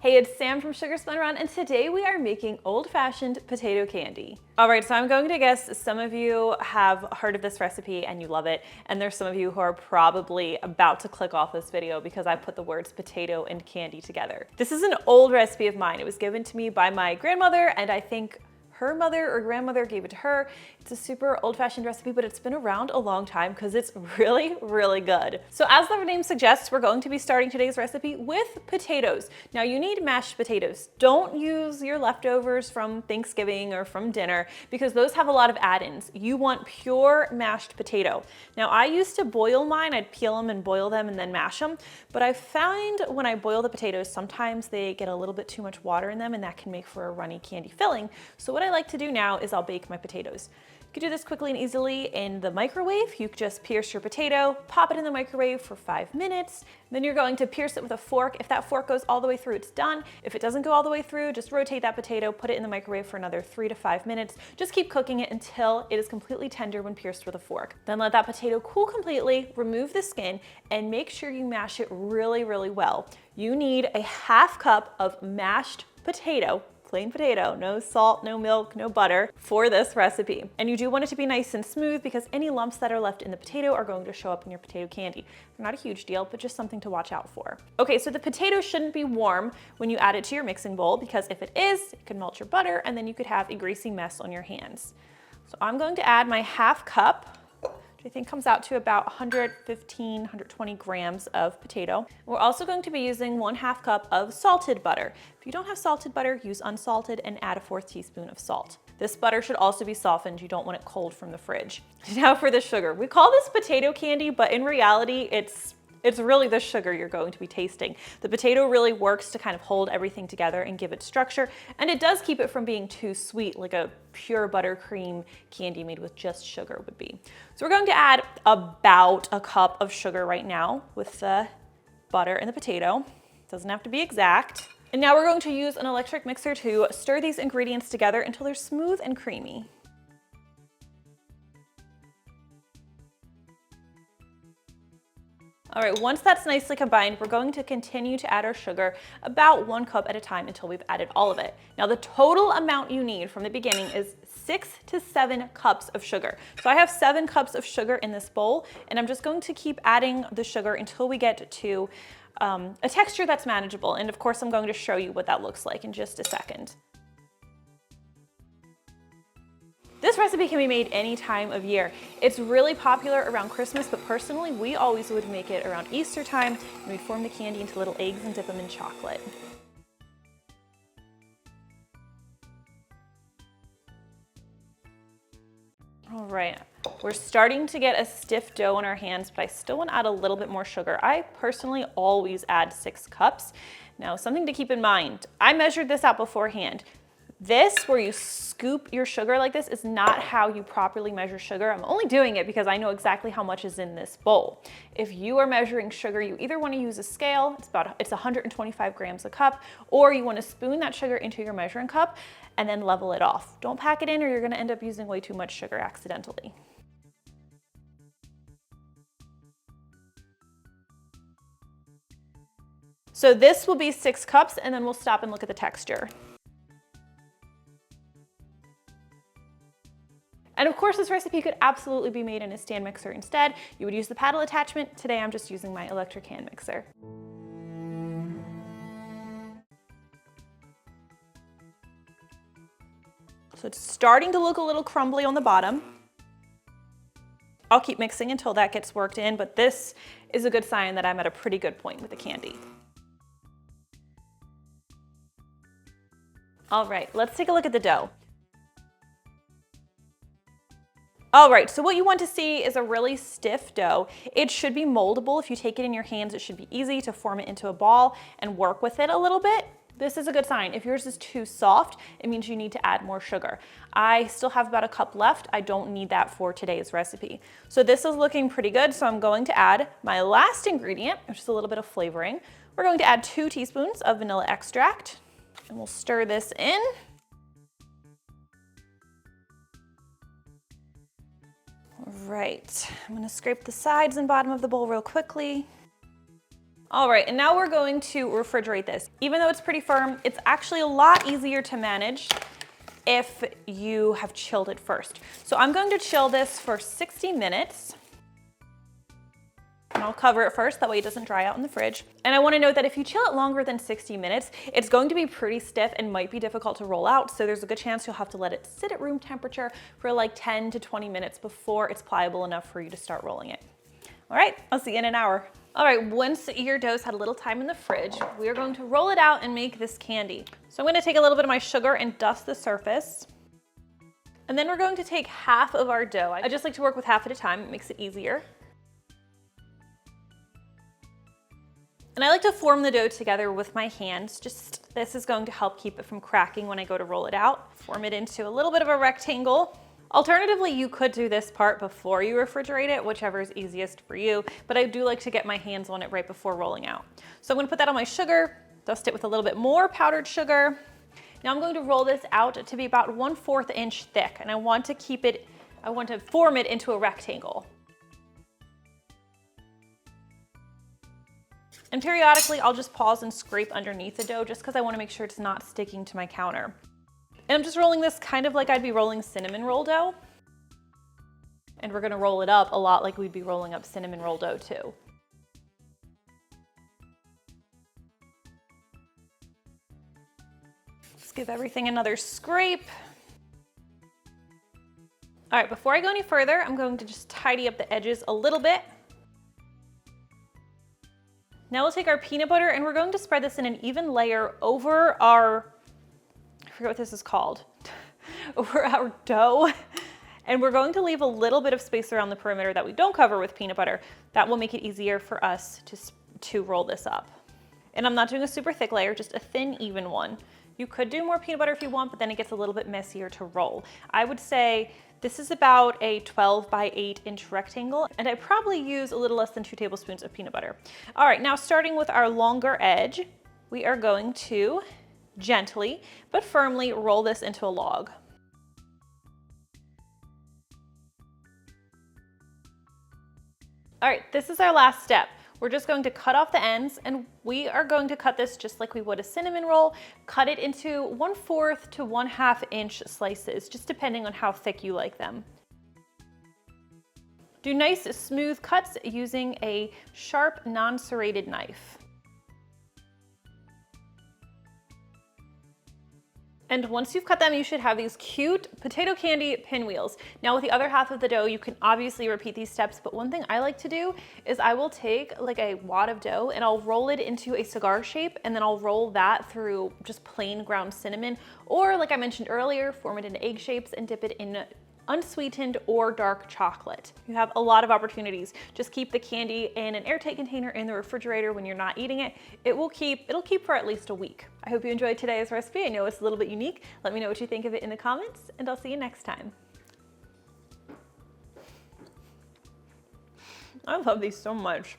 Hey, it's Sam from Sugar Spun Run, and today we are making old-fashioned potato candy. All right, so I'm going to guess some of you have heard of this recipe and you love it, and there's some of you who are probably about to click off this video because I put the words potato and candy together. This is an old recipe of mine. It was given to me by my grandmother, and I think her mother or grandmother gave it to her. It's a super old-fashioned recipe, but it's been around a long time because it's really, really good. So as the name suggests, we're going to be starting today's recipe with potatoes. Now you need mashed potatoes. Don't use your leftovers from Thanksgiving or from dinner because those have a lot of add-ins. You want pure mashed potato. Now I used to boil mine. I'd peel them and boil them and then mash them. But I find when I boil the potatoes, sometimes they get a little bit too much water in them and that can make for a runny candy filling. So what I like to do now is I'll bake my potatoes. You can do this quickly and easily in the microwave. You just pierce your potato, pop it in the microwave for 5 minutes. Then you're going to pierce it with a fork. If that fork goes all the way through, it's done. If it doesn't go all the way through, just rotate that potato, put it in the microwave for another 3 to 5 minutes. Just keep cooking it until it is completely tender when pierced with a fork. Then let that potato cool completely, remove the skin, and make sure you mash it really, really well. You need a ½ cup of mashed potato, plain potato, no salt, no milk, no butter for this recipe. And you do want it to be nice and smooth because any lumps that are left in the potato are going to show up in your potato candy. They're not a huge deal, but just something to watch out for. Okay, so the potato shouldn't be warm when you add it to your mixing bowl because if it is, it can melt your butter and then you could have a greasy mess on your hands. So I'm going to add my ½ cup, which I think comes out to about 115, 120 grams of potato. We're also going to be using 1/2 cup of salted butter. If you don't have salted butter, use unsalted and add a 1/4 teaspoon of salt. This butter should also be softened. You don't want it cold from the fridge. Now for the sugar. We call this potato candy, but in reality, it's really the sugar you're going to be tasting. The potato really works to kind of hold everything together and give it structure, and it does keep it from being too sweet like a pure buttercream candy made with just sugar would be. So we're going to add about a cup of sugar right now with the butter and the potato. Doesn't have to be exact. And now we're going to use an electric mixer to stir these ingredients together until they're smooth and creamy. All right, once that's nicely combined, we're going to continue to add our sugar about 1 cup at a time until we've added all of it. Now the total amount you need from the beginning is 6 to 7 cups of sugar. So I have 7 cups of sugar in this bowl, and I'm just going to keep adding the sugar until we get to a texture that's manageable. And of course, I'm going to show you what that looks like in just a second. This recipe can be made any time of year. It's really popular around Christmas, but personally, we always would make it around Easter time, and we'd form the candy into little eggs and dip them in chocolate. All right, we're starting to get a stiff dough in our hands, but I still want to add a little bit more sugar. I personally always add 6 cups. Now, something to keep in mind, I measured this out beforehand. This, where you scoop your sugar like this, is not how you properly measure sugar. I'm only doing it because I know exactly how much is in this bowl. If you are measuring sugar, you either want to use a scale, it's 125 grams a cup, or you want to spoon that sugar into your measuring cup and then level it off. Don't pack it in or you're going to end up using way too much sugar accidentally. So this will be 6 cups, and then we'll stop and look at the texture. And of course, this recipe could absolutely be made in a stand mixer instead. You would use the paddle attachment. Today, I'm just using my electric hand mixer. So it's starting to look a little crumbly on the bottom. I'll keep mixing until that gets worked in, but this is a good sign that I'm at a pretty good point with the candy. All right, let's take a look at the dough. All right, so what you want to see is a really stiff dough. It should be moldable. If you take it in your hands, it should be easy to form it into a ball and work with it a little bit. This is a good sign. If yours is too soft, it means you need to add more sugar. I still have about a cup left. I don't need that for today's recipe. So this is looking pretty good, so I'm going to add my last ingredient, which is a little bit of flavoring. We're going to add 2 teaspoons of vanilla extract, and we'll stir this in. All right, I'm gonna scrape the sides and bottom of the bowl real quickly. All right, and now we're going to refrigerate this. Even though it's pretty firm, it's actually a lot easier to manage if you have chilled it first. So I'm going to chill this for 60 minutes. And I'll cover it first, that way it doesn't dry out in the fridge. And I wanna note that if you chill it longer than 60 minutes, it's going to be pretty stiff and might be difficult to roll out, so there's a good chance you'll have to let it sit at room temperature for like 10 to 20 minutes before it's pliable enough for you to start rolling it. All right, I'll see you in an hour. All right, once your dough's had a little time in the fridge, we are going to roll it out and make this candy. So I'm gonna take a little bit of my sugar and dust the surface. And then we're going to take half of our dough. I just like to work with half at a time, it makes it easier. And I like to form the dough together with my hands. This is going to help keep it from cracking when I go to roll it out. Form it into a little bit of a rectangle. Alternatively, you could do this part before you refrigerate it, whichever is easiest for you, but I do like to get my hands on it right before rolling out. So I'm gonna put that on my sugar, dust it with a little bit more powdered sugar. Now I'm going to roll this out to be about 1/4 inch thick, and I want to form it into a rectangle. And periodically, I'll just pause and scrape underneath the dough just because I want to make sure it's not sticking to my counter. And I'm just rolling this kind of like I'd be rolling cinnamon roll dough. And we're going to roll it up a lot like we'd be rolling up cinnamon roll dough too. Just give everything another scrape. All right, before I go any further, I'm going to just tidy up the edges a little bit. Now we'll take our peanut butter and we're going to spread this in an even layer over our, I forget what this is called, over our dough. And we're going to leave a little bit of space around the perimeter that we don't cover with peanut butter. That will make it easier for us to roll this up. And I'm not doing a super thick layer, just a thin, even one. You could do more peanut butter if you want, but then it gets a little bit messier to roll. I would say this is about a 12 by 8 inch rectangle, and I probably use a little less than 2 tablespoons of peanut butter. All right, now starting with our longer edge, we are going to gently but firmly roll this into a log. All right, this is our last step. We're just going to cut off the ends, and we are going to cut this just like we would a cinnamon roll. Cut it into 1/4 to 1/2 inch slices, just depending on how thick you like them. Do nice smooth cuts using a sharp non-serrated knife. And once you've cut them, you should have these cute potato candy pinwheels. Now with the other half of the dough, you can obviously repeat these steps, but one thing I like to do is I will take like a wad of dough and I'll roll it into a cigar shape, and then I'll roll that through just plain ground cinnamon, or like I mentioned earlier, form it into egg shapes and dip it in unsweetened or dark chocolate. You have a lot of opportunities. Just keep the candy in an airtight container in the refrigerator when you're not eating it. It'll keep for at least a week. I hope you enjoyed today's recipe. I know it's a little bit unique. Let me know what you think of it in the comments, and I'll see you next time. I love these so much.